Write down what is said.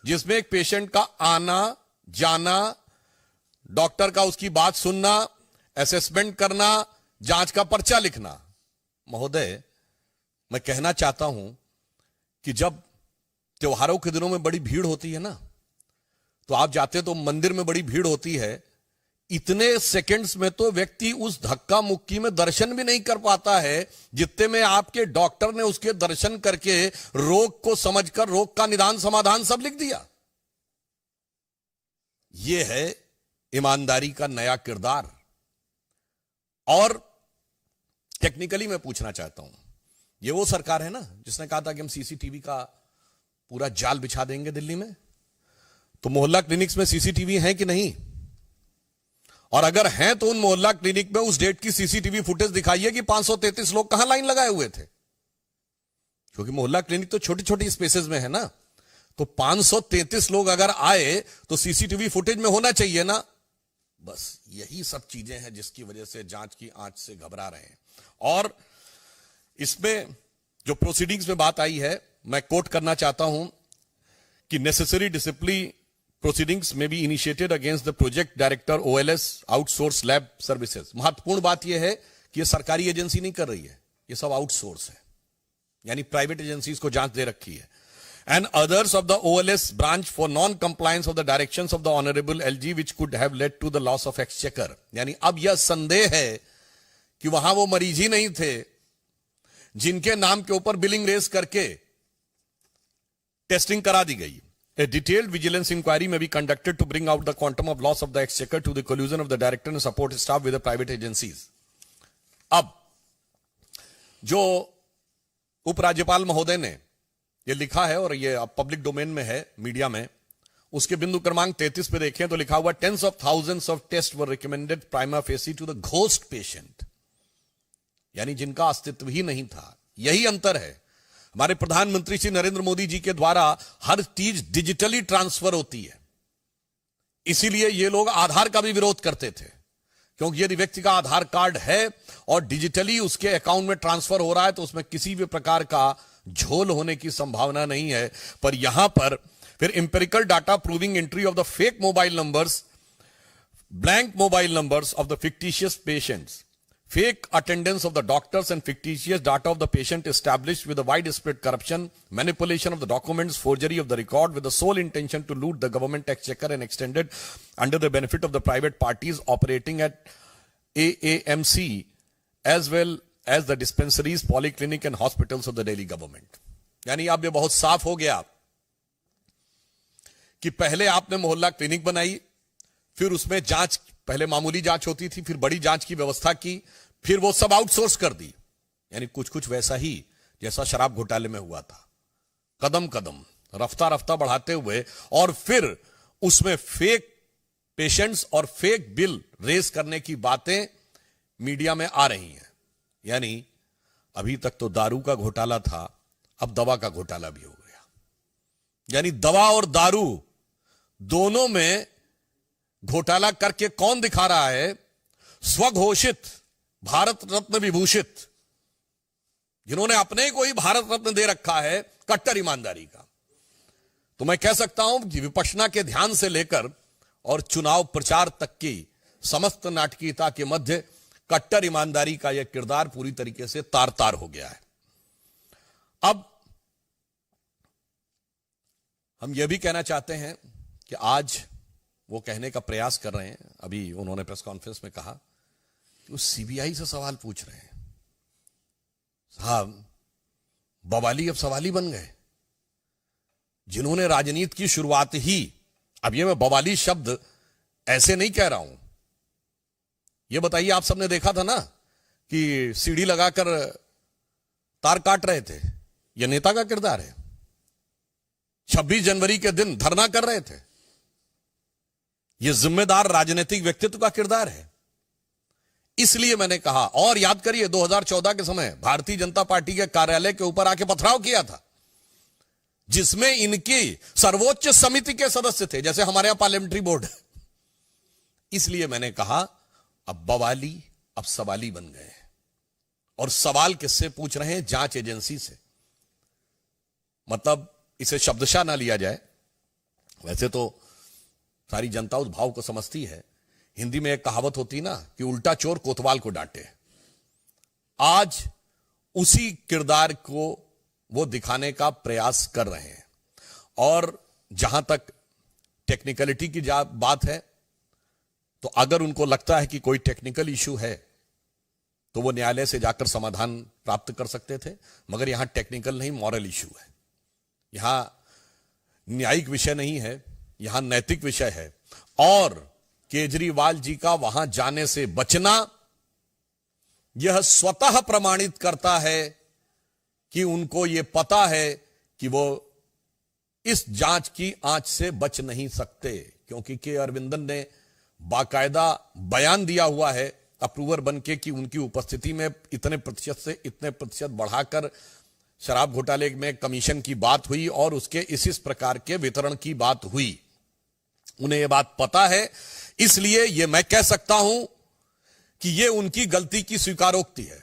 जिसमें एक पेशेंट का आना जाना, डॉक्टर का उसकी बात सुनना, असेसमेंट करना, जांच का पर्चा लिखना। महोदय, मैं कहना चाहता हूं कि जब त्योहारों के दिनों में बड़ी भीड़ होती है ना, तो आप जाते तो मंदिर में बड़ी भीड़ होती है, इतने सेकंड्स में तो व्यक्ति उस धक्का मुक्की में दर्शन भी नहीं कर पाता है जितने में आपके डॉक्टर ने उसके दर्शन करके रोग को समझकर रोग का निदान समाधान सब लिख दिया। यह है ईमानदारी का नया किरदार। और टेक्निकली मैं पूछना चाहता हूं, यह वो सरकार है ना जिसने कहा था कि हम सीसीटीवी का पूरा जाल बिछा देंगे दिल्ली में, तो मोहल्ला क्लिनिक्स में सीसीटीवी है कि नहीं? और अगर हैं तो उन मोहल्ला क्लिनिक में उस डेट की सीसीटीवी फुटेज दिखाइए कि 533 लोग कहां लाइन लगाए हुए थे, क्योंकि मोहल्ला क्लिनिक तो छोटी छोटी स्पेसेस में है ना। तो 533 लोग अगर आए तो सीसीटीवी फुटेज में होना चाहिए ना। बस यही सब चीजें हैं जिसकी वजह से जांच की आंच से घबरा रहे हैं। और इसमें जो प्रोसीडिंग्स में बात आई है, मैं कोट करना चाहता हूं कि नेसेसरी डिसिप्लिन प्रोसीडिंग्स में be initiated against the project director OLS outsource lab services. महत्वपूर्ण बात यह है कि यह सरकारी एजेंसी नहीं कर रही है, यह सब आउटसोर्स है, यानी प्राइवेट एजेंसीज को जांच दे रखी है। And others of the OLS branch for non compliance of the directions of the honourable LG which could have led to the loss of exchequer. यानी अब यह संदेह है कि वहां वो मरीज ही नहीं थे जिनके नाम के ऊपर बिलिंग रेस करके टेस्टिंग करा दी गई। A detailed vigilance inquiry may be conducted to bring out the quantum of loss of the exchequer to the collusion of the director and support staff with the private agencies. अब जो उपराज्यपाल महोदय ने ये लिखा है और ये अब पब्लिक डोमेन में है मीडिया में, उसके बिंदु क्रमांक 33 पे देखें तो लिखा हुआ tens of thousands of tests were recommended prima facie to the ghost patient, यानी जिनका अस्तित्व ही नहीं था। यही अंतर है। हमारे प्रधानमंत्री श्री नरेंद्र मोदी जी के द्वारा हर चीज डिजिटली ट्रांसफर होती है, इसीलिए ये लोग आधार का भी विरोध करते थे, क्योंकि यदि व्यक्ति का आधार कार्ड है और डिजिटली उसके अकाउंट में ट्रांसफर हो रहा है तो उसमें किसी भी प्रकार का झोल होने की संभावना नहीं है। पर यहां पर फिर empirical data proving entry of the fake mobile numbers, blank mobile numbers of the fictitious patients, fake attendance of the doctors and fictitious data of the patient established with the widespread corruption, manipulation of the documents, forgery of the record with the sole intention to loot the government exchequer and extended under the benefit of the private parties operating at AAMC as well as the dispensaries, polyclinic and hospitals of the Delhi government. यानी अब ये बहुत साफ हो गया कि पहले आपने मोहल्ला क्लिनिक बनाई, फिर उसमें जांच, पहले मामूली जांच होती थी, फिर बड़ी जांच की व्यवस्था की, फिर वो सब आउटसोर्स कर दी। यानी कुछ कुछ वैसा ही जैसा शराब घोटाले में हुआ था, कदम कदम रफ्ता रफ्ता बढ़ाते हुए, और फिर उसमें फेक पेशेंट्स और फेक बिल रेस करने की बातें मीडिया में आ रही हैं। यानी अभी तक तो दारू का घोटाला था, अब दवा का घोटाला भी हो गया। यानी दवा और दारू दोनों में घोटाला करके कौन दिखा रहा है? स्वघोषित भारत रत्न विभूषित, जिन्होंने अपने को ही भारत रत्न दे रखा है, कट्टर ईमानदारी का। तो मैं कह सकता हूं कि विपश्यना के ध्यान से लेकर और चुनाव प्रचार तक की समस्त नाटकीयता के मध्य कट्टर ईमानदारी का यह किरदार पूरी तरीके से तार तार हो गया है। अब हम यह भी कहना चाहते हैं कि आज वो कहने का प्रयास कर रहे हैं, अभी उन्होंने प्रेस कॉन्फ्रेंस में कहा कि वो सीबीआई से सवाल पूछ रहे हैं। साहब, बवाली अब सवाली बन गए, जिन्होंने राजनीति की शुरुआत ही, अब ये मैं बवाली शब्द ऐसे नहीं कह रहा हूं, ये बताइए, आप सबने देखा था ना कि सीढ़ी लगाकर तार काट रहे थे, यह नेता का किरदार है। 26 जनवरी के दिन धरना कर रहे थे, यह जिम्मेदार राजनीतिक व्यक्तित्व का किरदार है। इसलिए मैंने कहा, और याद करिए 2014 के समय भारतीय जनता पार्टी के कार्यालय के ऊपर आके पथराव किया था, जिसमें इनकी सर्वोच्च समिति के सदस्य थे, जैसे हमारे यहां पार्लियामेंट्री बोर्ड। इसलिए मैंने कहा अब बवाली अब सवाली बन गए हैं, और सवाल किससे पूछ रहे हैं? जांच एजेंसी से। मतलब इसे शब्दशः ना लिया जाए, वैसे तो सारी जनता उस भाव को समझती है। हिंदी में एक कहावत होती ना कि उल्टा चोर कोतवाल को डांटे। आज उसी किरदार को वो दिखाने का प्रयास कर रहे हैं। और जहां तक टेक्निकलिटी की बात है, तो अगर उनको लगता है कि कोई टेक्निकल इश्यू है तो वो न्यायालय से जाकर समाधान प्राप्त कर सकते थे, मगर यहां टेक्निकल नहीं, मॉरल इश्यू है। यहां न्यायिक विषय नहीं है, यहां नैतिक विषय है। और केजरीवाल जी का वहां जाने से बचना यह स्वतः प्रमाणित करता है कि उनको यह पता है कि वो इस जांच की आंच से बच नहीं सकते, क्योंकि के अरविंदन ने बाकायदा बयान दिया हुआ है अप्रूवर बनके कि उनकी उपस्थिति में इतने प्रतिशत से इतने प्रतिशत बढ़ाकर शराब घोटाले में कमीशन की बात हुई और उसके इस प्रकार के वितरण की बात हुई। उन्हें यह बात पता है, इसलिए यह मैं कह सकता हूं कि यह उनकी गलती की स्वीकारोक्ति है।